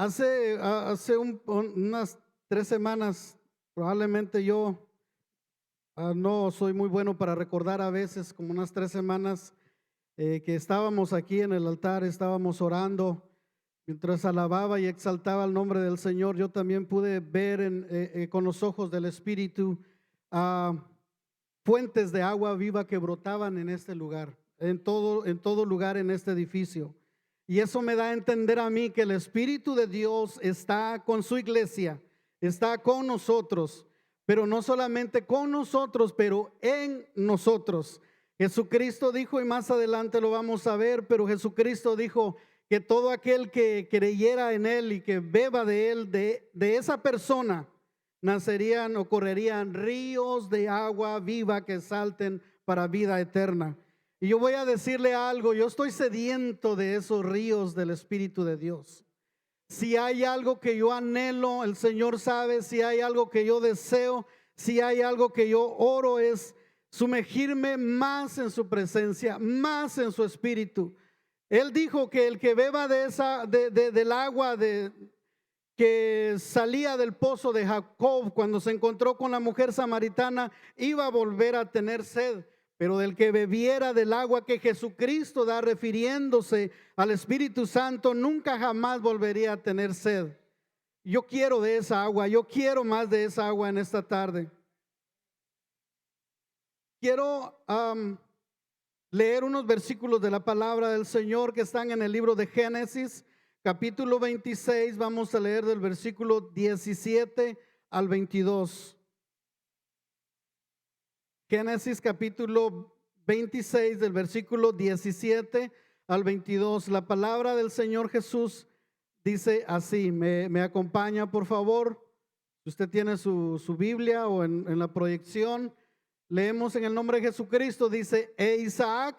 Hace unas 3 semanas, probablemente yo no soy muy bueno para recordar a veces, como unas 3 semanas que estábamos aquí en el altar, estábamos orando, mientras alababa y exaltaba el nombre del Señor, yo también pude ver con los ojos del Espíritu ah, fuentes de agua viva que brotaban en este lugar, en todo lugar en este edificio. Y eso me da a entender a mí que el Espíritu de Dios está con su iglesia, está con nosotros, pero no solamente con nosotros, pero en nosotros. Jesucristo dijo, y más adelante lo vamos a ver, pero Jesucristo dijo que todo aquel que creyera en Él y que beba de Él, de esa persona, nacerían o correrían ríos de agua viva que salten para vida eterna. Y yo voy a decirle algo, yo estoy sediento de esos ríos del Espíritu de Dios. Si hay algo que yo anhelo, el Señor sabe, si hay algo que yo deseo, si hay algo que yo oro, es sumergirme más en su presencia, más en su Espíritu. Él dijo que el que beba del agua que salía del pozo de Jacob cuando se encontró con la mujer samaritana, iba a volver a tener sed, pero del que bebiera del agua que Jesucristo da, refiriéndose al Espíritu Santo, nunca jamás volvería a tener sed. Yo quiero de esa agua, yo quiero más de esa agua en esta tarde. Quiero leer unos versículos de la palabra del Señor que están en el libro de Génesis, capítulo 26. Vamos a leer del versículo 17 al 22. Génesis capítulo 26 del versículo 17 al 22. La palabra del Señor Jesús dice así. Me acompaña, por favor. Si usted tiene su Biblia o en la proyección, leemos en el nombre de Jesucristo. Dice: E Isaac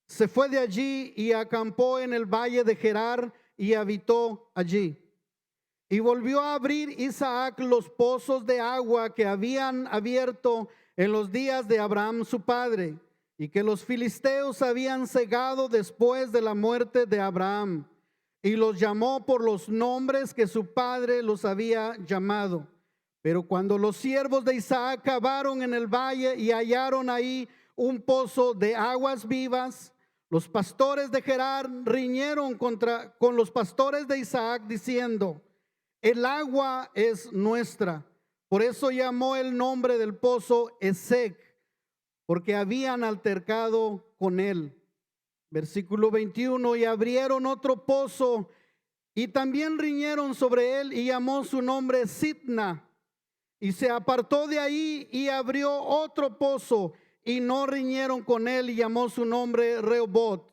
se fue de allí y acampó en el valle de Gerar y habitó allí. Y volvió a abrir Isaac los pozos de agua que habían abierto en los días de Abraham su padre, y que los filisteos habían cegado después de la muerte de Abraham, y los llamó por los nombres que su padre los había llamado. Pero cuando los siervos de Isaac cavaron en el valle y hallaron ahí un pozo de aguas vivas, los pastores de Gerar riñeron con los pastores de Isaac, diciendo: el agua es nuestra. Por eso llamó el nombre del pozo Esec, porque habían altercado con él. Versículo 21: y abrieron otro pozo y también riñeron sobre él, y llamó su nombre Sitna. Y se apartó de ahí y abrió otro pozo, y no riñeron con él, y llamó su nombre Rehobot.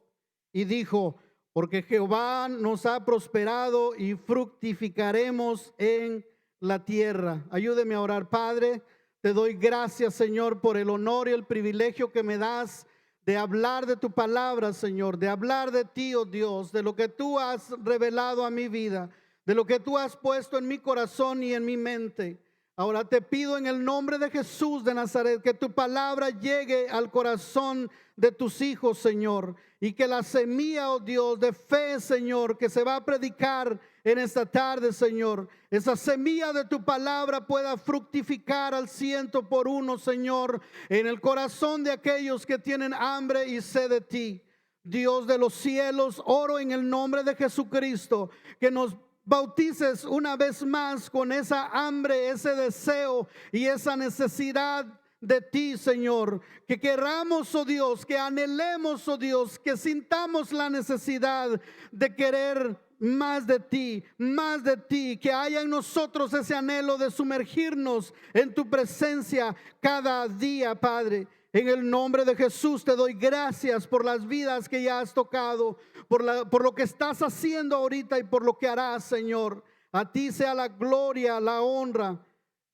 Y dijo: porque Jehová nos ha prosperado y fructificaremos en la tierra. Ayúdeme a orar. Padre, te doy gracias, Señor, por el honor y el privilegio que me das de hablar de tu palabra, Señor, de hablar de ti, oh Dios, de lo que tú has revelado a mi vida, de lo que tú has puesto en mi corazón y en mi mente. Ahora te pido en el nombre de Jesús de Nazaret que tu palabra llegue al corazón de tus hijos, Señor, y que la semilla, oh Dios, de fe, Señor, que se va a predicar en esta tarde, Señor, esa semilla de tu palabra pueda fructificar al 100 por 1, Señor, en el corazón de aquellos que tienen hambre y sed de ti. Dios de los cielos, oro en el nombre de Jesucristo que nos bautices una vez más con esa hambre, ese deseo y esa necesidad de ti, Señor. Que queramos, oh Dios, que anhelemos, oh Dios, que sintamos la necesidad de querer más de ti, que haya en nosotros ese anhelo de sumergirnos en tu presencia cada día, Padre. En el nombre de Jesús te doy gracias por las vidas que ya has tocado, por lo que estás haciendo ahorita y por lo que harás, Señor. A ti sea la gloria, la honra,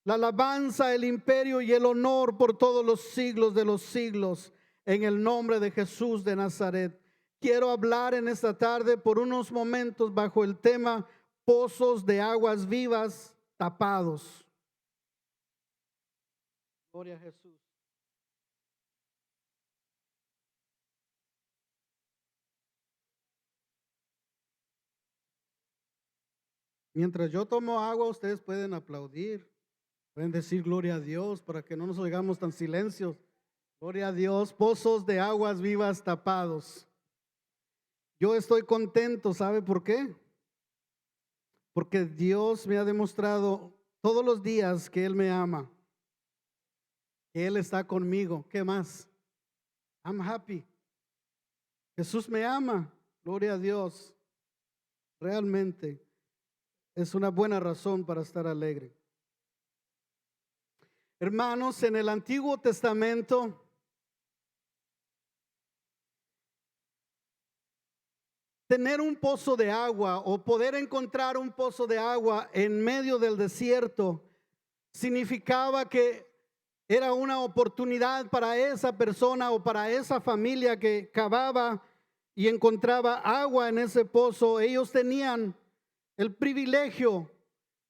la alabanza, el imperio y el honor por todos los siglos de los siglos. En el nombre de Jesús de Nazaret. Quiero hablar en esta tarde por unos momentos bajo el tema pozos de aguas vivas tapados. Gloria a Jesús. Mientras yo tomo agua, ustedes pueden aplaudir, pueden decir gloria a Dios para que no nos oigamos tan silencios. Gloria a Dios, pozos de aguas vivas tapados. Yo estoy contento, ¿sabe por qué? Porque Dios me ha demostrado todos los días que Él me ama, que Él está conmigo. ¿Qué más? I'm happy. Jesús me ama. Gloria a Dios. Realmente es una buena razón para estar alegre. Hermanos, en el Antiguo Testamento tener un pozo de agua o poder encontrar un pozo de agua en medio del desierto significaba que era una oportunidad para esa persona o para esa familia que cavaba y encontraba agua en ese pozo. Ellos tenían el privilegio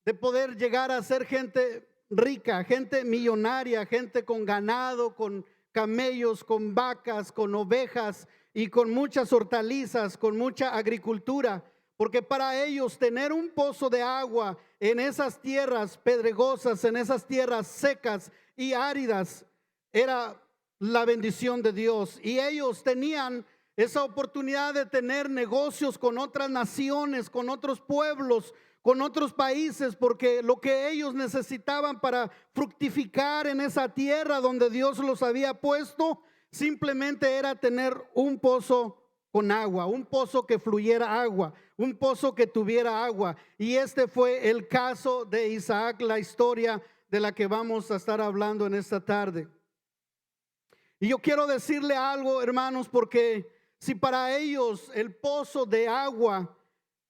de poder llegar a ser gente rica, gente millonaria, gente con ganado, con camellos, con vacas, con ovejas y con muchas hortalizas, con mucha agricultura, porque para ellos tener un pozo de agua en esas tierras pedregosas, en esas tierras secas y áridas, era la bendición de Dios. Y ellos tenían esa oportunidad de tener negocios con otras naciones, con otros pueblos, con otros países, porque lo que ellos necesitaban para fructificar en esa tierra donde Dios los había puesto, simplemente era tener un pozo con agua, un pozo que fluyera agua, un pozo que tuviera agua. Y este fue el caso de Isaac, la historia de la que vamos a estar hablando en esta tarde. Y yo quiero decirle algo, hermanos, porque si para ellos el pozo de agua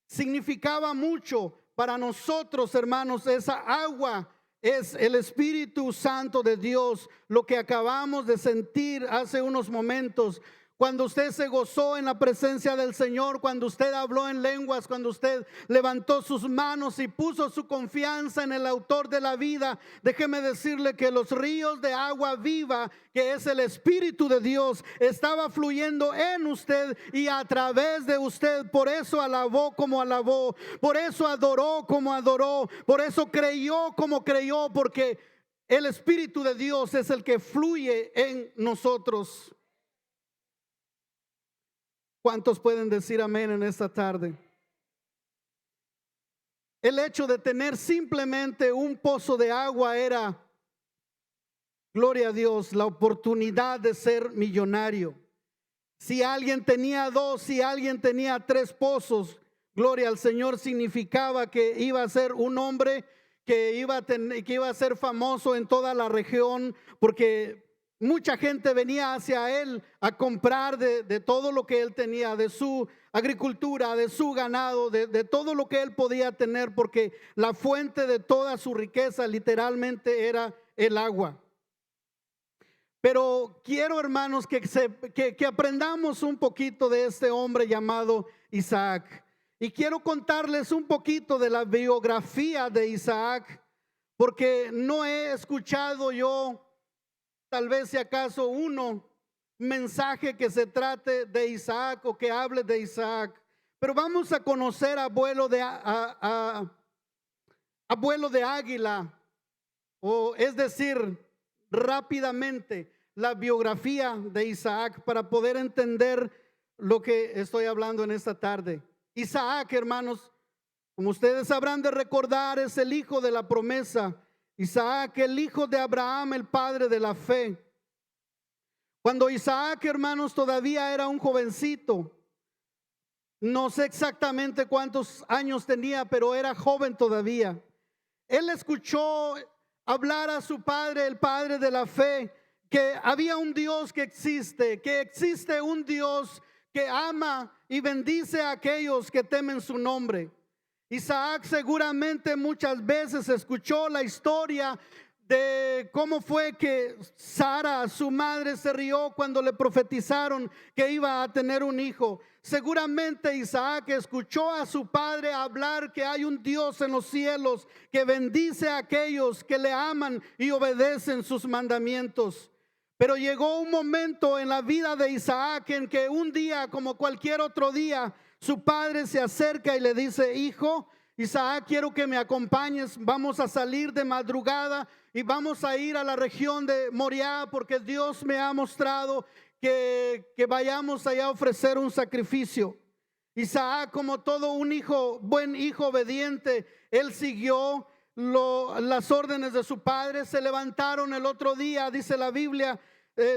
significaba mucho, para nosotros, hermanos, esa agua es el Espíritu Santo de Dios, lo que acabamos de sentir hace unos momentos. Cuando usted se gozó en la presencia del Señor, cuando usted habló en lenguas, cuando usted levantó sus manos y puso su confianza en el autor de la vida, déjeme decirle que los ríos de agua viva, que es el Espíritu de Dios, estaba fluyendo en usted y a través de usted. Por eso alabó como alabó, por eso adoró como adoró, por eso creyó como creyó, porque el Espíritu de Dios es el que fluye en nosotros. ¿Cuántos pueden decir amén en esta tarde? El hecho de tener simplemente un pozo de agua era, gloria a Dios, la oportunidad de ser millonario. Si alguien tenía 2, si alguien tenía 3 pozos, gloria al Señor, significaba que iba a ser un hombre que iba a ser famoso en toda la región, porque mucha gente venía hacia él a comprar de todo lo que él tenía, de su agricultura, de su ganado, de todo lo que él podía tener, porque la fuente de toda su riqueza literalmente era el agua. Pero quiero, hermanos, que aprendamos un poquito de este hombre llamado Isaac. Y quiero contarles un poquito de la biografía de Isaac, porque no he escuchado yo, tal vez si acaso uno mensaje que se trate de Isaac o que hable de Isaac. Pero vamos a conocer abuelo de águila, o es decir, rápidamente la biografía de Isaac para poder entender lo que estoy hablando en esta tarde. Isaac, hermanos, como ustedes habrán de recordar, es el hijo de la promesa. Isaac, el hijo de Abraham, el padre de la fe. Cuando Isaac, hermanos, todavía era un jovencito, no sé exactamente cuántos años tenía, pero era joven todavía. Él escuchó hablar a su padre, el padre de la fe, que había un Dios que existe un Dios que ama y bendice a aquellos que temen su nombre. Isaac seguramente muchas veces escuchó la historia de cómo fue que Sara, su madre, se rió cuando le profetizaron que iba a tener un hijo. Seguramente Isaac escuchó a su padre hablar que hay un Dios en los cielos que bendice a aquellos que le aman y obedecen sus mandamientos. Pero llegó un momento en la vida de Isaac en que un día, como cualquier otro día, su padre se acerca y le dice: hijo, Isaac, quiero que me acompañes, vamos a salir de madrugada y vamos a ir a la región de Moriah, porque Dios me ha mostrado que vayamos allá a ofrecer un sacrificio. Isaac, como todo un hijo, buen hijo obediente, él siguió las órdenes de su padre. Se levantaron el otro día, dice la Biblia,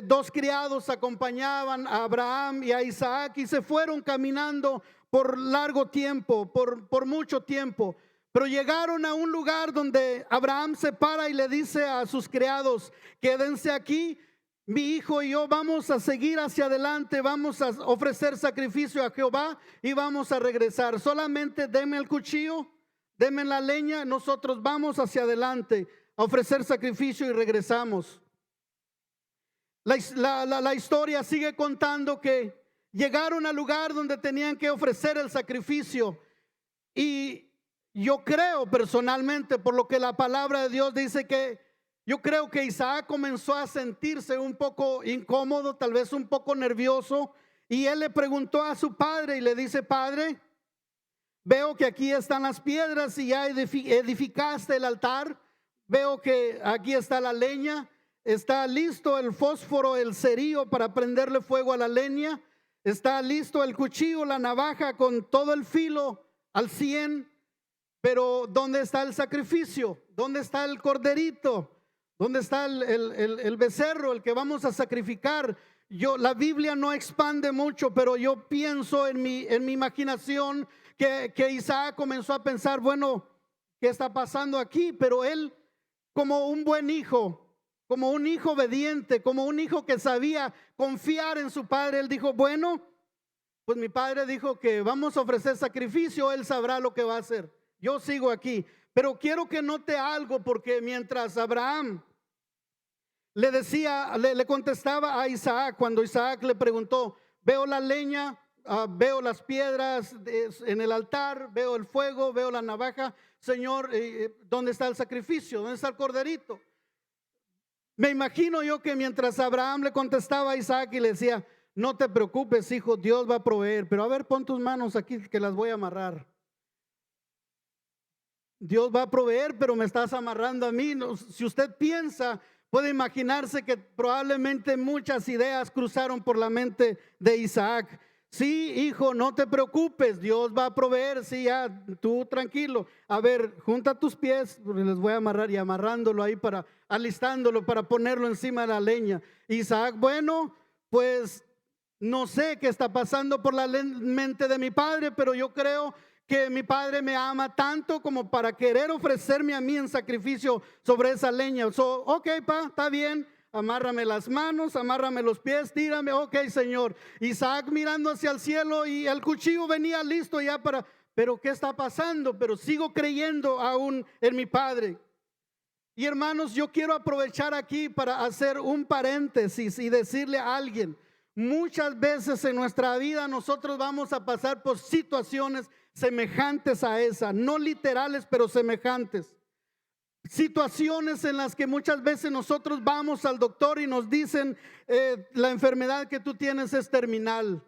dos criados acompañaban a Abraham y a Isaac y se fueron caminando por largo tiempo, por mucho tiempo. Pero llegaron a un lugar donde Abraham se para y le dice a sus criados: quédense aquí, mi hijo y yo vamos a seguir hacia adelante, vamos a ofrecer sacrificio a Jehová y vamos a regresar. Solamente denme el cuchillo, denme la leña, nosotros vamos hacia adelante a ofrecer sacrificio y regresamos. La historia sigue contando que llegaron al lugar donde tenían que ofrecer el sacrificio, y yo creo personalmente, por lo que la palabra de Dios dice, que yo creo que Isaac comenzó a sentirse un poco incómodo, tal vez un poco nervioso, y él le preguntó a su padre y le dice: padre, veo que aquí están las piedras y ya edificaste el altar, veo que aquí está la leña, está listo el fósforo, el cerillo para prenderle fuego a la leña, está listo el cuchillo, la navaja con todo el filo al 100, pero ¿dónde está el sacrificio? ¿Dónde está el corderito? ¿Dónde está el becerro, el que vamos a sacrificar? La Biblia no expande mucho, pero yo pienso en mi imaginación que Isaac comenzó a pensar: bueno, ¿qué está pasando aquí? Pero él, como un buen hijo, como un hijo obediente, como un hijo que sabía confiar en su padre, él dijo: bueno, pues mi padre dijo que vamos a ofrecer sacrificio, él sabrá lo que va a hacer, yo sigo aquí. Pero quiero que note algo, porque mientras Abraham le decía, le contestaba a Isaac, cuando Isaac le preguntó: veo la leña, veo las piedras en el altar, veo el fuego, veo la navaja, Señor, ¿dónde está el sacrificio? ¿Dónde está el corderito? Me imagino yo que mientras Abraham le contestaba a Isaac y le decía: no te preocupes, hijo, Dios va a proveer, pero a ver, pon tus manos aquí que las voy a amarrar. Dios va a proveer, pero me estás amarrando a mí. No, si usted piensa, puede imaginarse que probablemente muchas ideas cruzaron por la mente de Isaac. Sí, hijo, no te preocupes, Dios va a proveer. Sí, ya, tú tranquilo. A ver, junta tus pies, les voy a amarrar, y amarrándolo ahí, alistándolo para ponerlo encima de la leña. Isaac: bueno, pues no sé qué está pasando por la mente de mi padre, pero yo creo que mi padre me ama tanto como para querer ofrecerme a mí en sacrificio sobre esa leña. Ok, pa, está bien, amárrame las manos, amárrame los pies, tírame. Ok, Señor. Isaac mirando hacia el cielo, y el cuchillo venía listo ya pero ¿qué está pasando? Pero sigo creyendo aún en mi padre. Y hermanos, yo quiero aprovechar aquí para hacer un paréntesis y decirle a alguien: muchas veces en nuestra vida nosotros vamos a pasar por situaciones semejantes a esa, no literales, pero semejantes. Situaciones en las que muchas veces nosotros vamos al doctor y nos dicen: la enfermedad que tú tienes es terminal.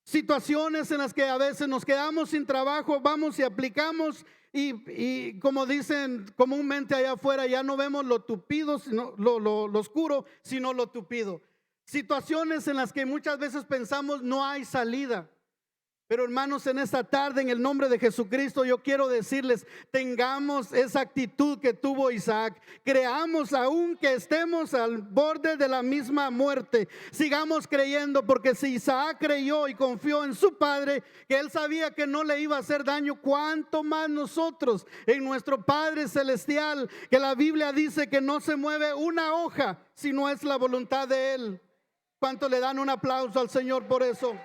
Situaciones en las que a veces nos quedamos sin trabajo, vamos y aplicamos, y como dicen comúnmente allá afuera, ya no vemos lo tupido, sino lo oscuro, sino lo tupido. Situaciones en las que muchas veces pensamos no hay salida. Pero hermanos, en esta tarde, en el nombre de Jesucristo, yo quiero decirles: tengamos esa actitud que tuvo Isaac. Creamos aún que estemos al borde de la misma muerte. Sigamos creyendo, porque si Isaac creyó y confió en su padre, que él sabía que no le iba a hacer daño, cuánto más nosotros en nuestro Padre Celestial, que la Biblia dice que no se mueve una hoja si no es la voluntad de Él. ¿Cuánto le dan un aplauso al Señor por eso?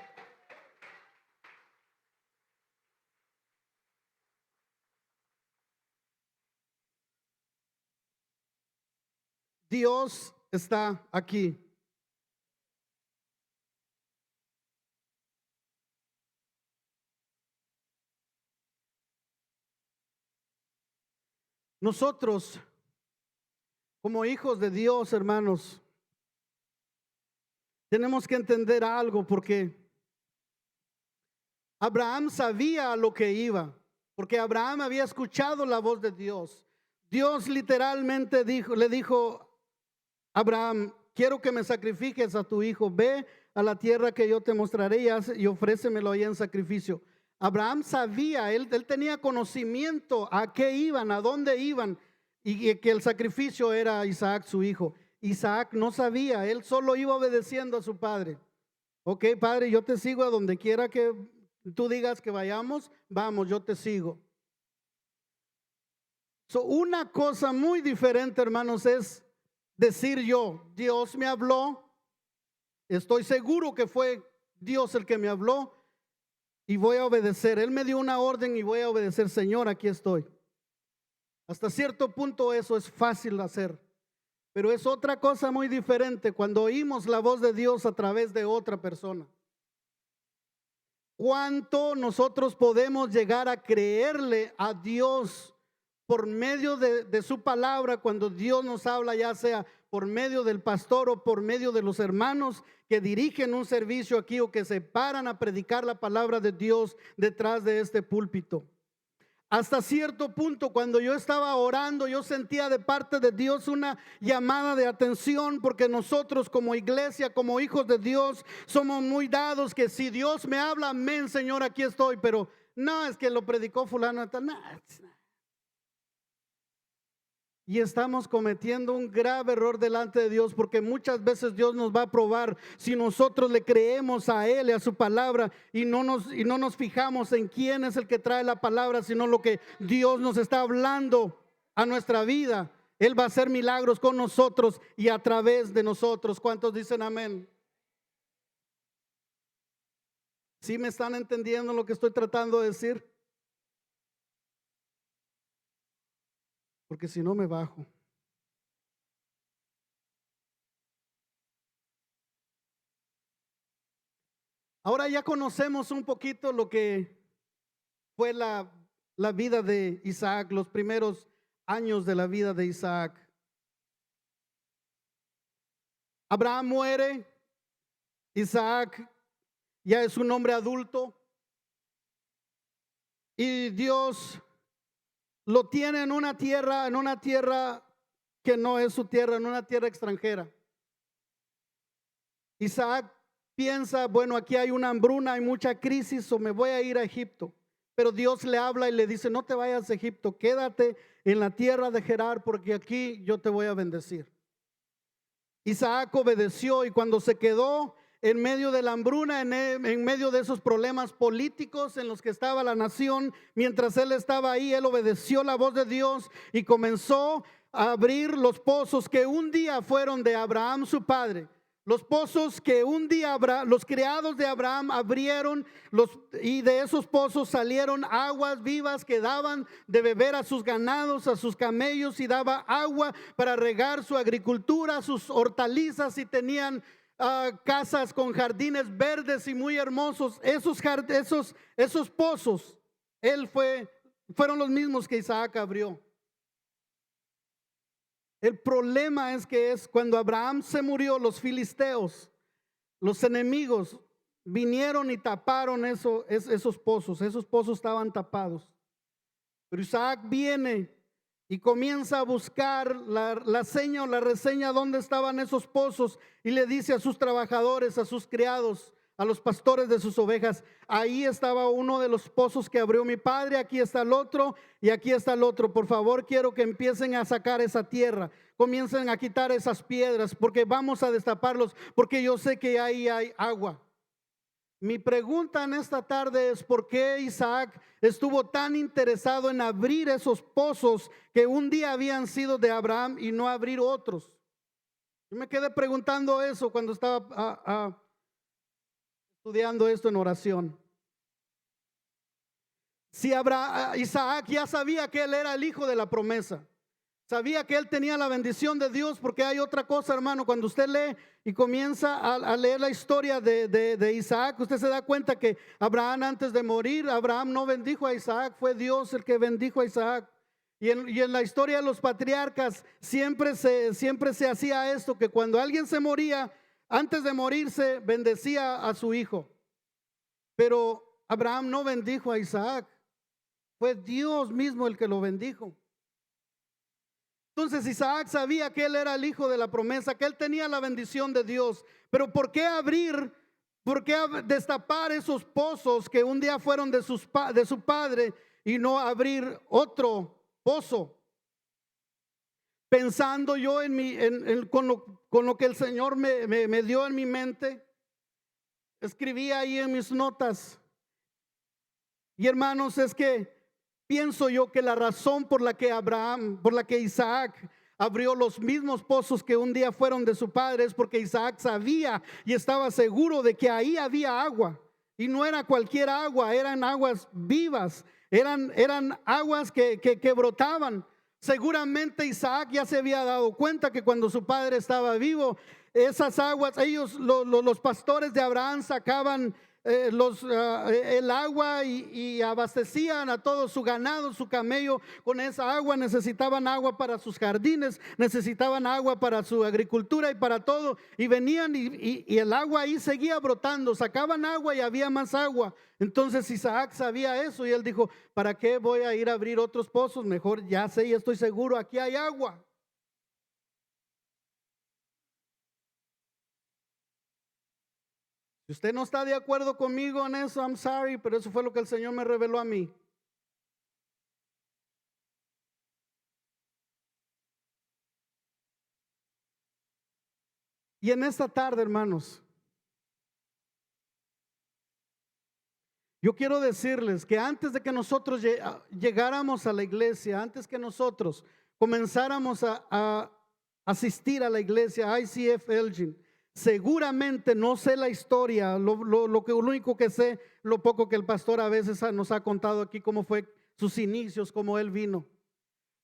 Dios está aquí. Nosotros, como hijos de Dios, hermanos, tenemos que entender algo, porque Abraham sabía a lo que iba. porque Abraham había escuchado la voz de Dios. Dios literalmente le dijo a Abraham: quiero que me sacrifiques a tu hijo, ve a la tierra que yo te mostraré y ofrécemelo ahí en sacrificio. Abraham sabía, él tenía conocimiento a qué iban, a dónde iban, y que el sacrificio era Isaac, su hijo. Isaac no sabía, él solo iba obedeciendo a su padre. Ok, padre, yo te sigo a donde quiera que tú digas que vayamos, vamos, yo te sigo. Una cosa muy diferente, hermanos, es decir Dios me habló, estoy seguro que fue Dios el que me habló y voy a obedecer. Él me dio una orden y voy a obedecer. Señor, aquí estoy. Hasta cierto punto eso es fácil de hacer, pero es otra cosa muy diferente cuando oímos la voz de Dios a través de otra persona. ¿Cuánto nosotros podemos llegar a creerle a Dios por medio de su palabra cuando Dios nos habla, ya sea por medio del pastor o por medio de los hermanos que dirigen un servicio aquí o que se paran a predicar la palabra de Dios detrás de este púlpito? Hasta cierto punto, cuando yo estaba orando, yo sentía de parte de Dios una llamada de atención, porque nosotros como iglesia, como hijos de Dios, somos muy dados que si Dios me habla, amén, Señor, aquí estoy. Pero no, es que lo predicó fulano tal. Y estamos cometiendo un grave error delante de Dios, porque muchas veces Dios nos va a probar si nosotros le creemos a Él y a su palabra y no nos fijamos en quién es el que trae la palabra, sino lo que Dios nos está hablando a nuestra vida. Él va a hacer milagros con nosotros y a través de nosotros. ¿Cuántos dicen amén? ¿Sí me están entendiendo lo que estoy tratando de decir? Porque si no me bajo. Ahora ya conocemos un poquito lo que fue la vida de Isaac, los primeros años de la vida de Isaac. Abraham muere, Isaac ya es un hombre adulto y Dios lo tiene en una tierra que no es su tierra, en una tierra extranjera. Isaac piensa, bueno, aquí hay una hambruna, hay mucha crisis, o me voy a ir a Egipto. Pero Dios le habla y le dice: no te vayas a Egipto, quédate en la tierra de Gerar, porque aquí yo te voy a bendecir. Isaac obedeció, y cuando se quedó en medio de la hambruna, en medio de esos problemas políticos en los que estaba la nación, mientras él estaba ahí, él obedeció la voz de Dios y comenzó a abrir los pozos que un día fueron de Abraham su padre. Los pozos que un día los criados de Abraham abrieron, y de esos pozos salieron aguas vivas que daban de beber a sus ganados, a sus camellos, y daba agua para regar su agricultura, sus hortalizas, y tenían casas con jardines verdes y muy hermosos. Esos pozos, fueron los mismos que Isaac abrió. El problema es cuando Abraham se murió, los filisteos, los enemigos, vinieron y taparon esos pozos. Esos pozos estaban tapados. Pero Isaac viene y comienza a buscar la seña o la reseña donde estaban esos pozos, y le dice a sus trabajadores, a sus criados, a los pastores de sus ovejas: ahí estaba uno de los pozos que abrió mi padre, aquí está el otro y aquí está el otro. Por favor, quiero que empiecen a sacar esa tierra, comiencen a quitar esas piedras, porque vamos a destaparlos, porque yo sé que ahí hay agua. Mi pregunta en esta tarde es: ¿por qué Isaac estuvo tan interesado en abrir esos pozos que un día habían sido de Abraham y no abrir otros? Yo me quedé preguntando eso cuando estaba estudiando esto en oración. Si Isaac ya sabía que él era el hijo de la promesa, sabía que él tenía la bendición de Dios, porque hay otra cosa, hermano. Cuando usted lee y comienza a leer la historia de Isaac, usted se da cuenta que Abraham, antes de morir, Abraham no bendijo a Isaac, fue Dios el que bendijo a Isaac. Y en la historia de los patriarcas siempre se hacía esto, que cuando alguien se moría, antes de morirse bendecía a su hijo. Pero Abraham no bendijo a Isaac, fue Dios mismo el que lo bendijo. Entonces Isaac sabía que él era el hijo de la promesa, que él tenía la bendición de Dios. Pero ¿por qué destapar esos pozos que un día fueron de su padre y no abrir otro pozo? Pensando yo con lo que el Señor me dio en mi mente, escribí ahí en mis notas. Y hermanos, es que pienso yo que la razón por la que Isaac abrió los mismos pozos que un día fueron de su padre es porque Isaac sabía y estaba seguro de que ahí había agua. Y no era cualquier agua, eran aguas vivas, eran aguas que brotaban. Seguramente Isaac ya se había dado cuenta que cuando su padre estaba vivo, esas aguas, los pastores de Abraham sacaban el agua y abastecían a todo su ganado, su camello con esa agua. Necesitaban agua para sus jardines, necesitaban agua para su agricultura y para todo. Y venían y el agua ahí seguía brotando, sacaban agua y había más agua. Entonces Isaac sabía eso y él dijo: ¿para qué voy a ir a abrir otros pozos? Mejor ya sé y estoy seguro, aquí hay agua. Si usted no está de acuerdo conmigo en eso, I'm sorry, pero eso fue lo que el Señor me reveló a mí. Y en esta tarde, hermanos, yo quiero decirles que antes de que nosotros llegáramos a la iglesia, antes que nosotros comenzáramos a asistir a la iglesia ICF Elgin, seguramente no sé la historia, lo único que sé, lo poco que el pastor a veces nos ha contado aquí, cómo fue sus inicios, cómo él vino.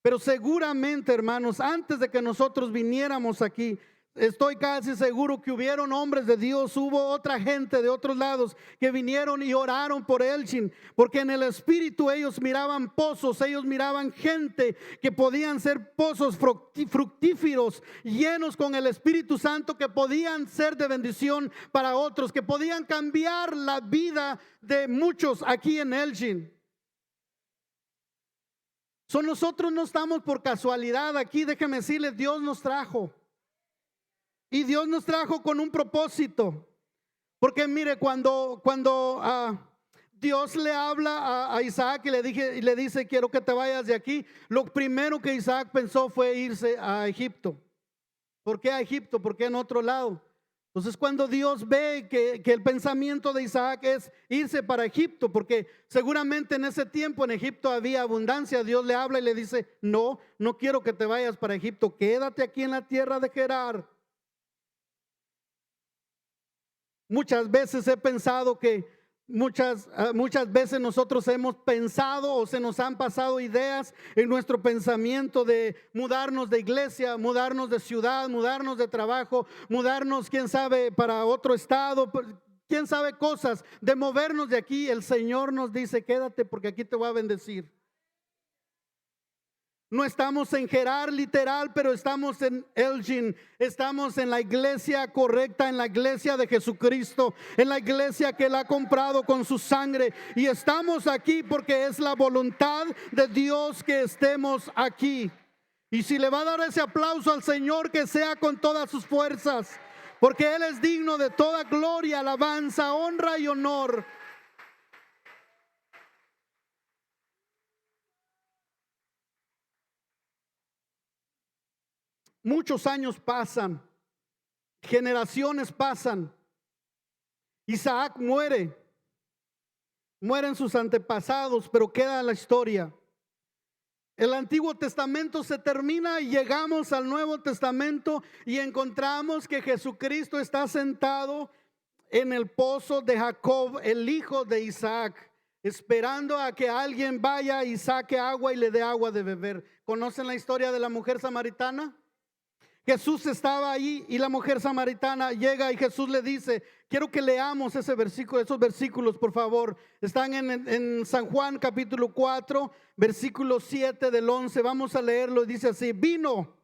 Pero seguramente, hermanos, antes de que nosotros viniéramos aquí, estoy casi seguro que hubieron hombres de Dios, hubo otra gente de otros lados que vinieron y oraron por Elgin, porque en el espíritu ellos miraban pozos, ellos miraban gente que podían ser pozos fructíferos, llenos con el Espíritu Santo, que podían ser de bendición para otros, que podían cambiar la vida de muchos aquí en Elgin. Nosotros no estamos por casualidad aquí, déjeme decirles, Dios nos trajo. Y Dios nos trajo con un propósito. Porque mire, cuando Dios le habla a Isaac y le dice: quiero que te vayas de aquí, lo primero que Isaac pensó fue irse a Egipto. ¿Por qué a Egipto? ¿Por qué en otro lado? Entonces cuando Dios ve que el pensamiento de Isaac es irse para Egipto, porque seguramente en ese tiempo en Egipto había abundancia, Dios le habla y le dice: no quiero que te vayas para Egipto, quédate aquí en la tierra de Gerar. Muchas veces he pensado que muchas veces nosotros hemos pensado o se nos han pasado ideas en nuestro pensamiento de mudarnos de iglesia, mudarnos de ciudad, mudarnos de trabajo, mudarnos, quién sabe, para otro estado, quién sabe, cosas de movernos de aquí. El Señor nos dice: quédate porque aquí te voy a bendecir. No estamos en Gerar literal, pero estamos en Elgin. Estamos en la iglesia correcta, en la iglesia de Jesucristo, en la iglesia que Él ha comprado con su sangre. Y estamos aquí porque es la voluntad de Dios que estemos aquí. Y si le va a dar ese aplauso al Señor, que sea con todas sus fuerzas, porque Él es digno de toda gloria, alabanza, honra y honor. Muchos años pasan, generaciones pasan. Isaac mueren sus antepasados, pero queda la historia. El Antiguo Testamento se termina y llegamos al Nuevo Testamento y encontramos que Jesucristo está sentado en el pozo de Jacob, el hijo de Isaac, esperando a que alguien vaya y saque agua y le dé agua de beber. ¿Conocen la historia de la mujer samaritana? Jesús estaba ahí y la mujer samaritana llega y Jesús le dice: quiero que leamos esos versículos, por favor. Están en San Juan capítulo 4, versículo 7 del 11. Vamos a leerlo. Dice así: vino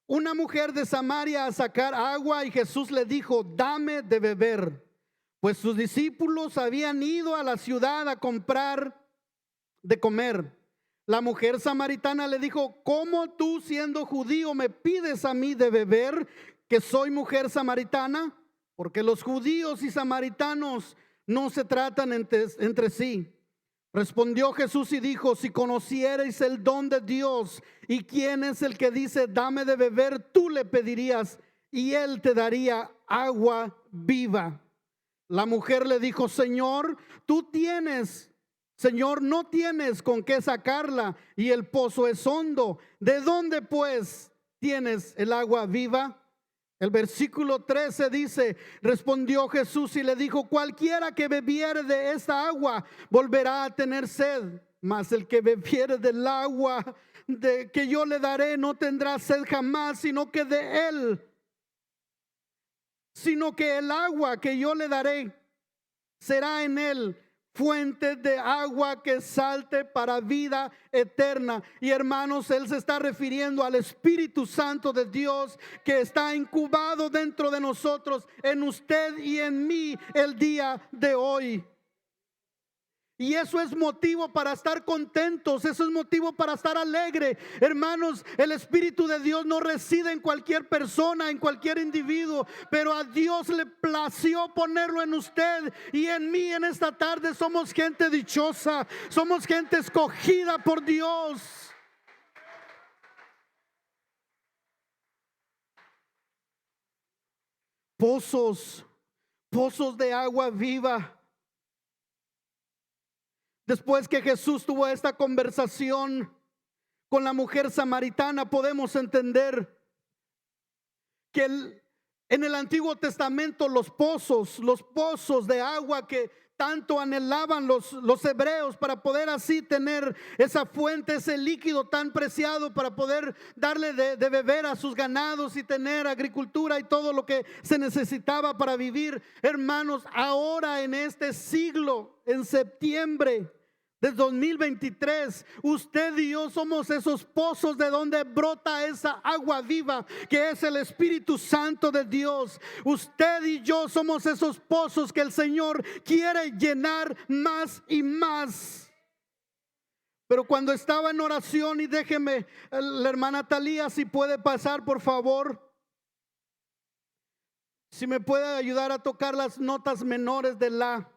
una mujer de Samaria a sacar agua y Jesús le dijo: dame de beber. Pues sus discípulos habían ido a la ciudad a comprar de comer. La mujer samaritana le dijo: ¿cómo tú, siendo judío, me pides a mí de beber, que soy mujer samaritana? Porque los judíos y samaritanos no se tratan entre sí. Respondió Jesús y dijo: si conocierais el don de Dios y quién es el que dice dame de beber, tú le pedirías y él te daría agua viva. La mujer le dijo: Señor, no tienes con qué sacarla y el pozo es hondo. ¿De dónde pues tienes el agua viva? El versículo 13 dice: respondió Jesús y le dijo: cualquiera que bebiere de esta agua volverá a tener sed, mas el que bebiere del agua que yo le daré no tendrá sed jamás, sino que el agua que yo le daré será en él fuente de agua que salte para vida eterna. Y hermanos, él se está refiriendo al Espíritu Santo de Dios que está incubado dentro de nosotros, en usted y en mí el día de hoy. Y eso es motivo para estar contentos, eso es motivo para estar alegre. Hermanos, el Espíritu de Dios no reside en cualquier persona, en cualquier individuo, pero a Dios le plació ponerlo en usted y en mí en esta tarde. Somos gente dichosa, somos gente escogida por Dios. Pozos de agua viva. Después que Jesús tuvo esta conversación con la mujer samaritana, podemos entender que en el Antiguo Testamento los pozos de agua que tanto anhelaban los hebreos para poder así tener esa fuente, ese líquido tan preciado para poder darle de beber a sus ganados y tener agricultura y todo lo que se necesitaba para vivir. Hermanos, ahora en este siglo, en septiembre de 2023, usted y yo somos esos pozos de donde brota esa agua viva que es el Espíritu Santo de Dios. Usted y yo somos esos pozos que el Señor quiere llenar más y más. Pero cuando estaba en oración, y déjeme, la hermana Talía, si puede pasar por favor, si me puede ayudar a tocar las notas menores de la.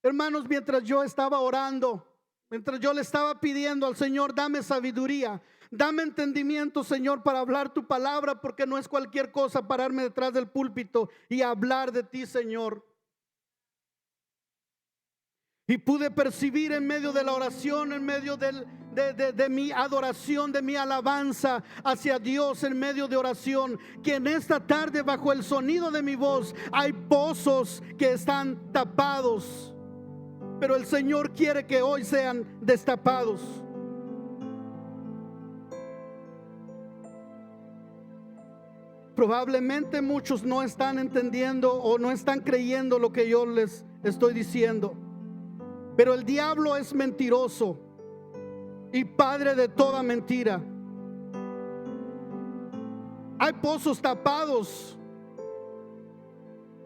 Hermanos, mientras yo estaba orando, mientras yo le estaba pidiendo al Señor: dame sabiduría, dame entendimiento, Señor, para hablar tu palabra, porque no es cualquier cosa pararme detrás del púlpito y hablar de ti, Señor. Y pude percibir en medio de la oración, en medio de mi adoración, de mi alabanza hacia Dios, en medio de oración, que en esta tarde, bajo el sonido de mi voz, hay pozos que están tapados, pero el Señor quiere que hoy sean destapados. Probablemente muchos no están entendiendo o no están creyendo lo que yo les estoy diciendo, pero el diablo es mentiroso y padre de toda mentira. Hay pozos tapados.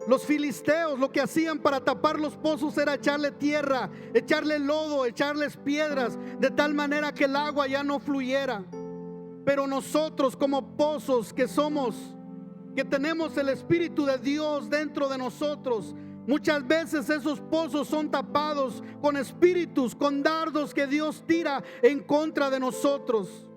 Los filisteos lo que hacían para tapar los pozos era echarle tierra, echarle lodo, echarles piedras, de tal manera que el agua ya no fluyera. Pero nosotros, como pozos que somos, que tenemos el Espíritu de Dios dentro de nosotros, muchas veces esos pozos son tapados con espíritus, con dardos que Dios tira en contra de nosotros.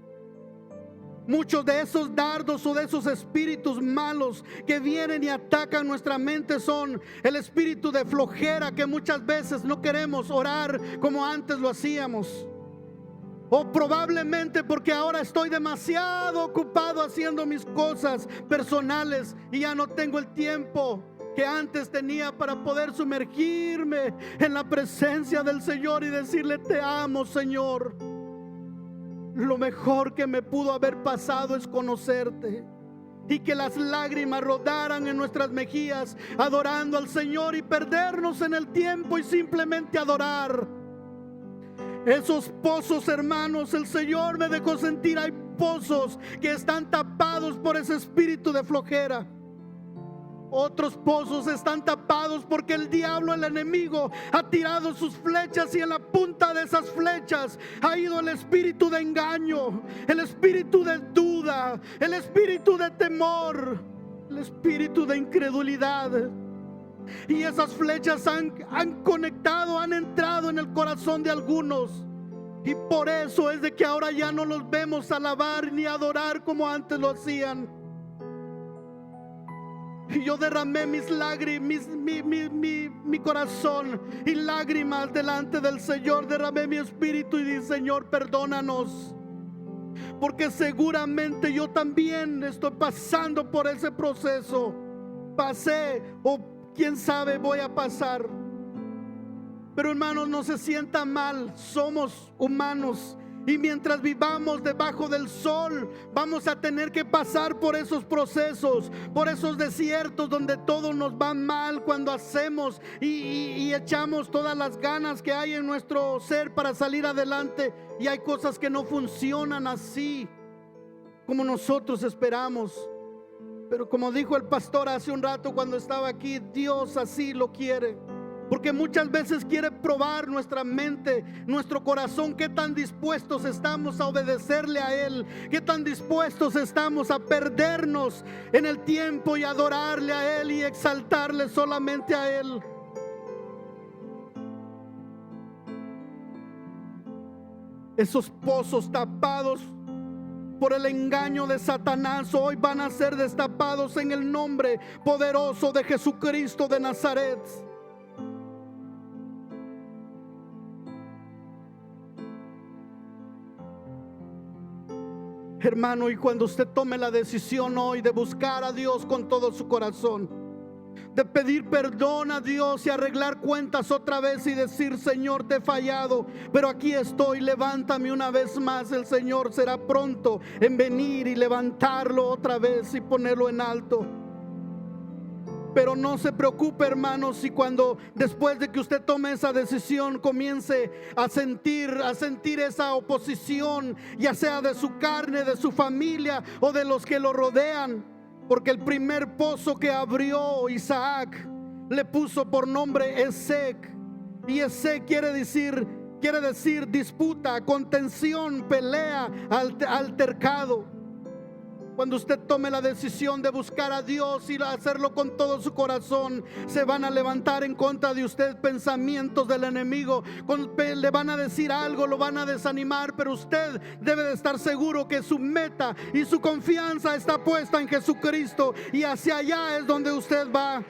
Muchos de esos dardos o de esos espíritus malos que vienen y atacan nuestra mente son el espíritu de flojera, que muchas veces no queremos orar como antes lo hacíamos. O probablemente porque ahora estoy demasiado ocupado haciendo mis cosas personales y ya no tengo el tiempo que antes tenía para poder sumergirme en la presencia del Señor y decirle: te amo, Señor. Lo mejor que me pudo haber pasado es conocerte, y que las lágrimas rodaran en nuestras mejillas adorando al Señor, y perdernos en el tiempo y simplemente adorar. Esos pozos, hermanos, el Señor me dejó sentir, hay pozos que están tapados por ese espíritu de flojera. Otros pozos están tapados porque el diablo, el enemigo, ha tirado sus flechas y en la punta de esas flechas ha ido el espíritu de engaño, el espíritu de duda, el espíritu de temor, el espíritu de incredulidad. Y esas flechas han conectado, han entrado en el corazón de algunos. Y por eso es de que ahora ya no los vemos alabar ni adorar como antes lo hacían. Y yo derramé mis lágrimas, mi corazón y lágrimas delante del Señor. Derramé mi espíritu y dije: Señor, perdónanos, porque seguramente yo también estoy pasando por ese proceso. Pasé, o quién sabe voy a pasar. Pero hermanos, no se sienta mal, somos humanos. Y mientras vivamos debajo del sol, vamos a tener que pasar por esos procesos, por esos desiertos donde todo nos va mal cuando hacemos y echamos todas las ganas que hay en nuestro ser para salir adelante. Y hay cosas que no funcionan así como nosotros esperamos. Pero como dijo el pastor hace un rato cuando estaba aquí, Dios así lo quiere. Porque muchas veces quiere probar nuestra mente, nuestro corazón, qué tan dispuestos estamos a obedecerle a Él, qué tan dispuestos estamos a perdernos en el tiempo y adorarle a Él y exaltarle solamente a Él. Esos pozos tapados por el engaño de Satanás hoy van a ser destapados en el nombre poderoso de Jesucristo de Nazaret. Hermano, y cuando usted tome la decisión hoy de buscar a Dios con todo su corazón, de pedir perdón a Dios y arreglar cuentas otra vez y decir: Señor, te he fallado, pero aquí estoy, levántame una vez más. El Señor será pronto en venir y levantarlo otra vez y ponerlo en alto. Pero no se preocupe, hermanos, si cuando después de que usted tome esa decisión comience a sentir esa oposición, ya sea de su carne, de su familia o de los que lo rodean. Porque el primer pozo que abrió Isaac le puso por nombre Esek. Y Esek quiere decir disputa, contención, pelea, altercado. Cuando usted tome la decisión de buscar a Dios y hacerlo con todo su corazón, se van a levantar en contra de usted pensamientos del enemigo. Le van a decir algo, lo van a desanimar, pero usted debe de estar seguro que su meta y su confianza está puesta en Jesucristo, y hacia allá es donde usted va.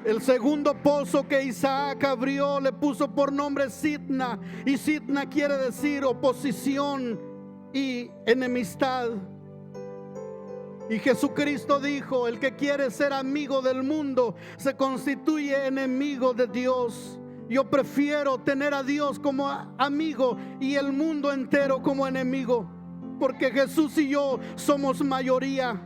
El segundo pozo que Isaac abrió le puso por nombre Sitna, y Sitna quiere decir oposición y enemistad. Y Jesucristo dijo: el que quiere ser amigo del mundo se constituye enemigo de Dios. Yo prefiero tener a Dios como amigo y el mundo entero como enemigo, porque Jesús y yo somos mayoría.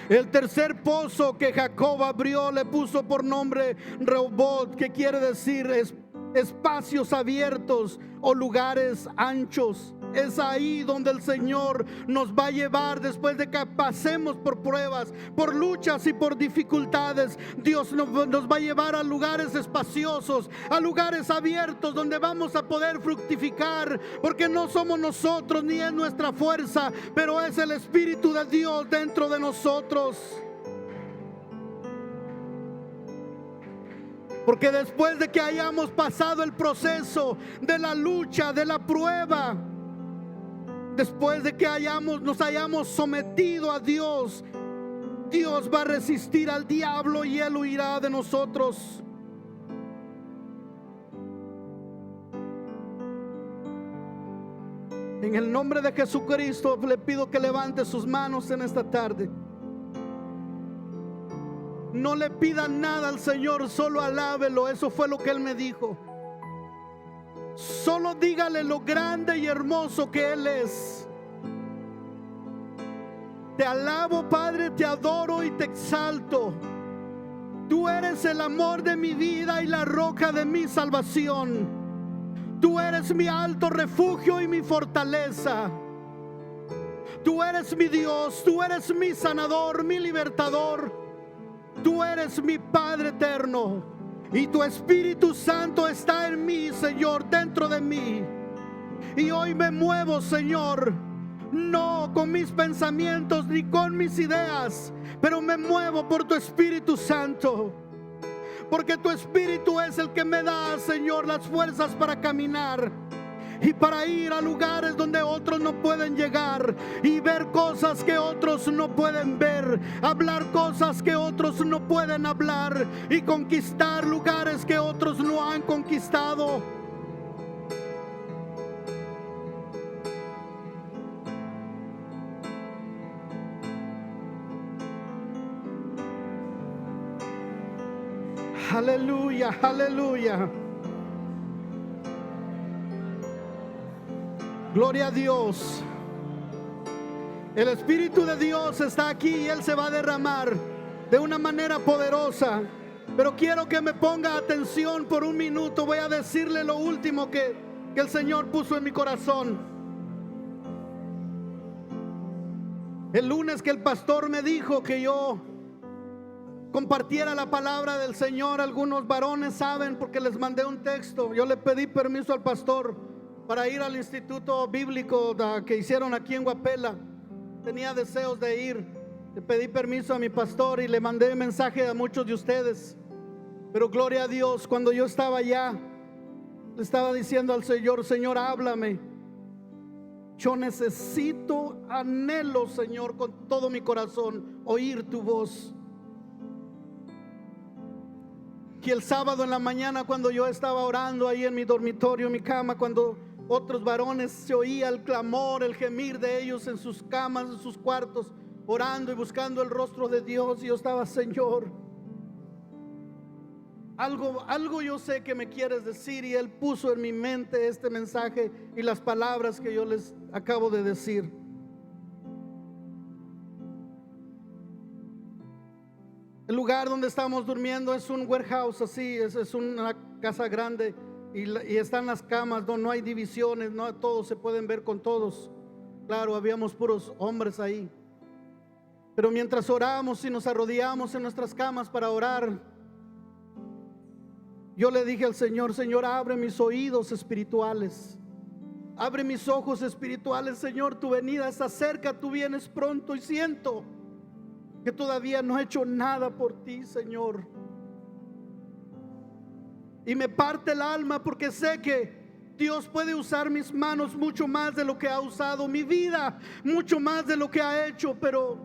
El tercer pozo que Jacob abrió le puso por nombre Rehobot, que quiere decir espacios abiertos o lugares anchos. Es ahí donde el Señor nos va a llevar después de que pasemos por pruebas, por luchas y por dificultades. Dios nos va a llevar a lugares espaciosos, a lugares abiertos donde vamos a poder fructificar, porque no somos nosotros ni es nuestra fuerza, pero es el Espíritu de Dios dentro de nosotros. Porque después de que hayamos pasado el proceso de la lucha, de la prueba, después de que nos hayamos sometido a Dios, Dios va a resistir al diablo y él huirá de nosotros. En el nombre de Jesucristo le pido que levante sus manos en esta tarde. No le pidan nada al Señor, solo alábelo. Eso fue lo que Él me dijo. Solo dígale lo grande y hermoso que Él es. Te alabo, Padre, te adoro y te exalto. Tú eres el amor de mi vida y la roca de mi salvación. Tú eres mi alto refugio y mi fortaleza. Tú eres mi Dios, tú eres mi sanador, mi libertador. Tú eres mi Padre eterno. Y tu Espíritu Santo está en mí, Señor, dentro de mí. Y hoy me muevo, Señor, no con mis pensamientos ni con mis ideas, pero me muevo por tu Espíritu Santo. Porque tu Espíritu es el que me da, Señor, las fuerzas para caminar y para ir a lugares donde otros no pueden llegar, y ver cosas que otros no pueden ver, hablar cosas que otros no pueden hablar, y conquistar lugares que otros no han conquistado. Aleluya, aleluya. Gloria a Dios. El Espíritu de Dios está aquí y Él se va a derramar de una manera poderosa. Pero quiero que me ponga atención por un minuto. Voy a decirle lo último que el Señor puso en mi corazón. El lunes que el pastor me dijo que yo compartiera la palabra del Señor, algunos varones saben porque les mandé un texto. Yo le pedí permiso al pastor para ir al instituto bíblico que hicieron aquí en Guapela. Tenía deseos de ir. Le pedí permiso a mi pastor y le mandé mensaje a muchos de ustedes. Pero gloria a Dios, cuando yo estaba allá, le estaba diciendo al Señor: Señor, háblame. Yo necesito, anhelo, Señor, con todo mi corazón, oír tu voz. Y el sábado en la mañana, cuando yo estaba orando ahí en mi dormitorio, en mi cama, cuando otros varones, se oía el clamor, el gemir de ellos en sus camas, en sus cuartos, orando y buscando el rostro de Dios, y yo estaba: Señor, algo yo sé que me quieres decir. Y Él puso en mi mente este mensaje y las palabras que yo les acabo de decir. El lugar donde estamos durmiendo es un warehouse, así, es una casa grande, y están las camas, no hay divisiones, no todos se pueden ver con todos. Claro, habíamos puros hombres ahí. Pero mientras oramos y nos arrodillamos en nuestras camas para orar, yo le dije al Señor: Señor, abre mis oídos espirituales, abre mis ojos espirituales. Señor, tu venida está cerca, tú vienes pronto, y siento que todavía no he hecho nada por ti, Señor. Y me parte el alma porque sé que Dios puede usar mis manos mucho más de lo que ha usado mi vida, mucho más de lo que ha hecho, pero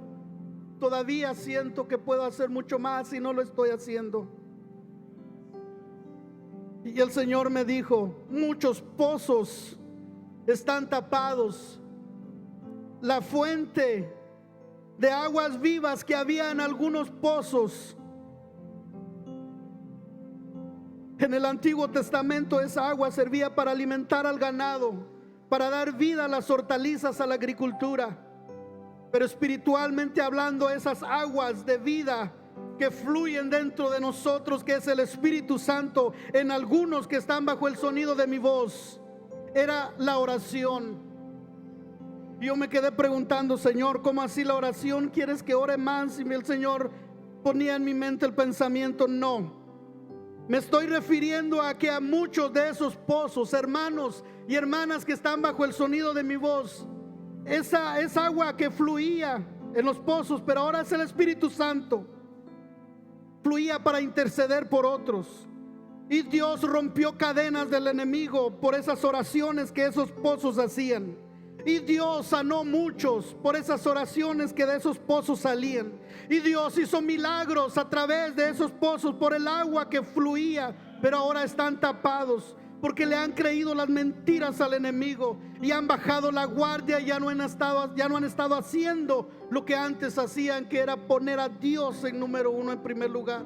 todavía siento que puedo hacer mucho más y no lo estoy haciendo. Y el Señor me dijo: muchos pozos están tapados. La fuente de aguas vivas que había en algunos pozos en el Antiguo Testamento, esa agua servía para alimentar al ganado, para dar vida a las hortalizas, a la agricultura. Pero espiritualmente hablando, esas aguas de vida que fluyen dentro de nosotros, que es el Espíritu Santo, en algunos que están bajo el sonido de mi voz, era la oración. Y yo me quedé preguntando: Señor, ¿cómo así la oración? ¿Quieres que ore más? Y el Señor ponía en mi mente el pensamiento: no, me estoy refiriendo a que a muchos de esos pozos, hermanos y hermanas que están bajo el sonido de mi voz, esa agua que fluía en los pozos, pero ahora es el Espíritu Santo, fluía para interceder por otros. Y Dios rompió cadenas del enemigo por esas oraciones que esos pozos hacían. Y Dios sanó muchos por esas oraciones que de esos pozos salían. Y Dios hizo milagros a través de esos pozos por el agua que fluía, pero ahora están tapados porque le han creído las mentiras al enemigo y han bajado la guardia y ya no han estado haciendo lo que antes hacían, que era poner a Dios en número uno, en primer lugar.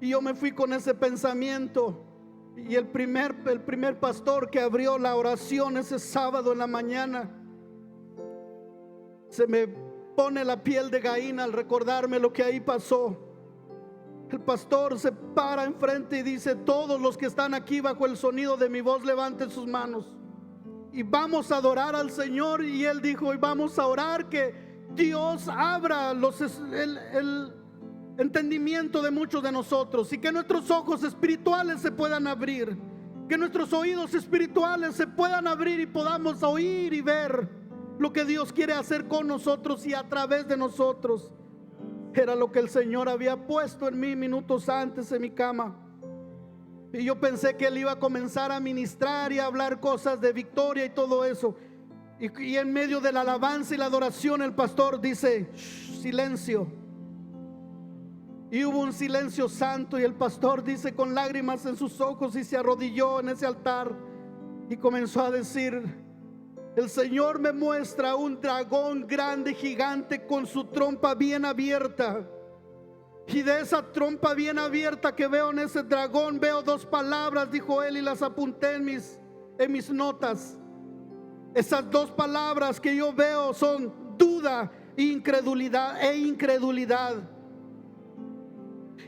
Y yo me fui con ese pensamiento. Y el primer pastor que abrió la oración ese sábado en la mañana, Se me pone la piel de gallina al recordarme lo que ahí pasó. El pastor se para enfrente y dice: todos los que están aquí bajo el sonido de mi voz levanten sus manos y vamos a adorar al Señor. Y él dijo: y vamos a orar que Dios abra el entendimiento de muchos de nosotros y que nuestros ojos espirituales se puedan abrir, que nuestros oídos espirituales se puedan abrir y podamos oír y ver lo que Dios quiere hacer con nosotros y a través de nosotros. Era lo que el Señor había puesto en mí minutos antes en mi cama. Y yo pensé que él iba a comenzar a ministrar y a hablar cosas de victoria y todo eso. Y en medio de la alabanza y la adoración, el pastor dice: silencio. Y hubo un silencio santo, y el pastor dice con lágrimas en sus ojos, y se arrodilló en ese altar y comenzó a decir: el Señor me muestra un dragón grande, gigante, con su trompa bien abierta. Y de esa trompa bien abierta que veo en ese dragón, veo dos palabras, dijo él, y las apunté en mis notas. Esas dos palabras que yo veo son duda e incredulidad.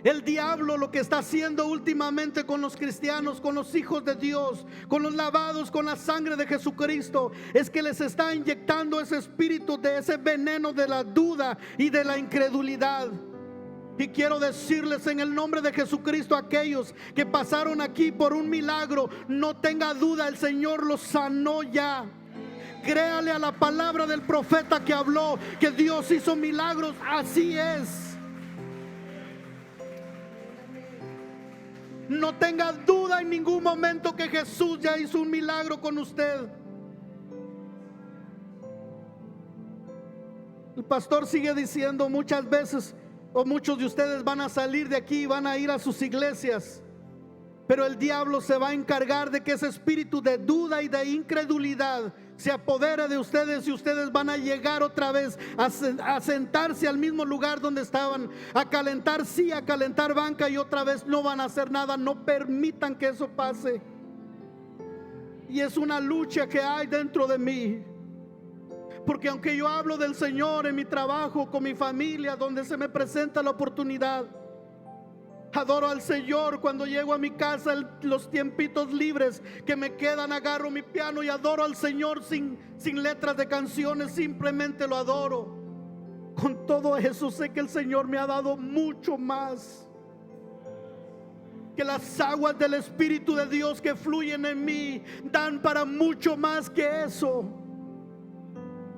El diablo lo que está haciendo últimamente con los cristianos, con los hijos de Dios, con los lavados con la sangre de Jesucristo, es que les está inyectando ese espíritu de ese veneno de la duda y de la incredulidad. Y quiero decirles en el nombre de Jesucristo, aquellos que pasaron aquí por un milagro, no tenga duda, el Señor los sanó ya. Créale a la palabra del profeta que habló que Dios hizo milagros. Así es. No tenga duda en ningún momento que Jesús ya hizo un milagro con usted. El pastor sigue diciendo: muchas veces, o muchos de ustedes van a salir de aquí y van a ir a sus iglesias, pero el diablo se va a encargar de que ese espíritu de duda y de incredulidad se apodere de ustedes, y ustedes van a llegar otra vez a sentarse al mismo lugar donde estaban, a calentar banca, y otra vez no van a hacer nada. No permitan que eso pase. Y es una lucha que hay dentro de mí, porque aunque yo hablo del Señor en mi trabajo, con mi familia, donde se me presenta la oportunidad, adoro al Señor. Cuando llego a mi casa, los tiempitos libres que me quedan, agarro mi piano y adoro al Señor sin letras de canciones, simplemente lo adoro. Con todo eso sé que el Señor me ha dado mucho más, que las aguas del Espíritu de Dios que fluyen en mí dan para mucho más que eso.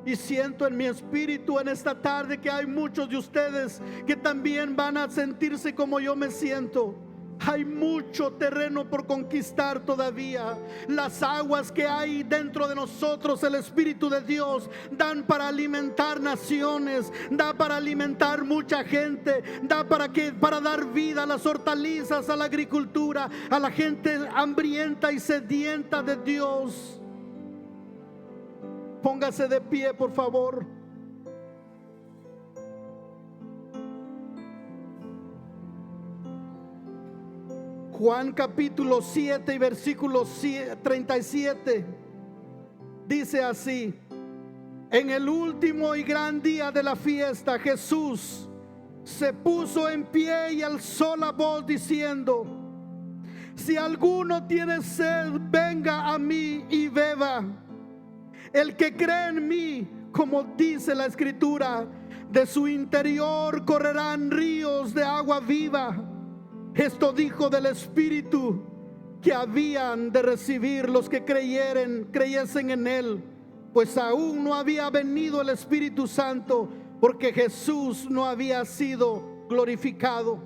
Y siento en mi espíritu en esta tarde que hay muchos de ustedes que también van a sentirse como yo me siento. Hay mucho terreno por conquistar todavía. Las aguas que hay dentro de nosotros, el Espíritu de Dios, dan para alimentar naciones, da para alimentar mucha gente, da para dar vida a las hortalizas, a la agricultura, a la gente hambrienta y sedienta de Dios. Póngase de pie, por favor. Juan capítulo 7 y versículo 37 dice así: en el último y gran día de la fiesta, Jesús se puso en pie y alzó la voz diciendo: si alguno tiene sed, venga a mí y beba. El que cree en mí, como dice la Escritura, de su interior correrán ríos de agua viva. Esto dijo del Espíritu que habían de recibir los que creyesen en él, pues aún no había venido el Espíritu Santo, porque Jesús no había sido glorificado.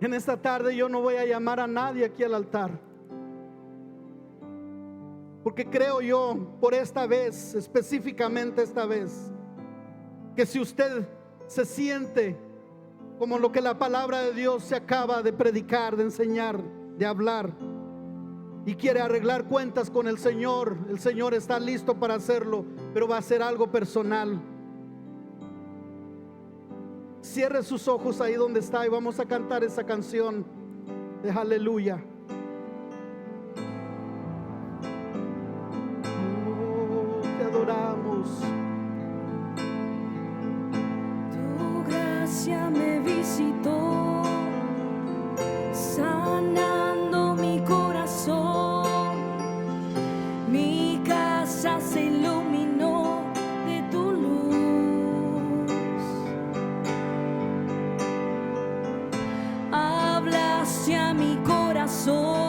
En esta tarde yo no voy a llamar a nadie aquí al altar, porque creo yo, por esta vez, específicamente esta vez, que si usted se siente como lo que la palabra de Dios se acaba de predicar, de enseñar, de hablar, y quiere arreglar cuentas con el Señor está listo para hacerlo, pero va a ser algo personal. Cierre sus ojos ahí donde está y vamos a cantar esa canción de aleluya. gracia me visitó, sanando mi corazón. Mi casa se iluminó de tu luz. Hablaste a mi corazón.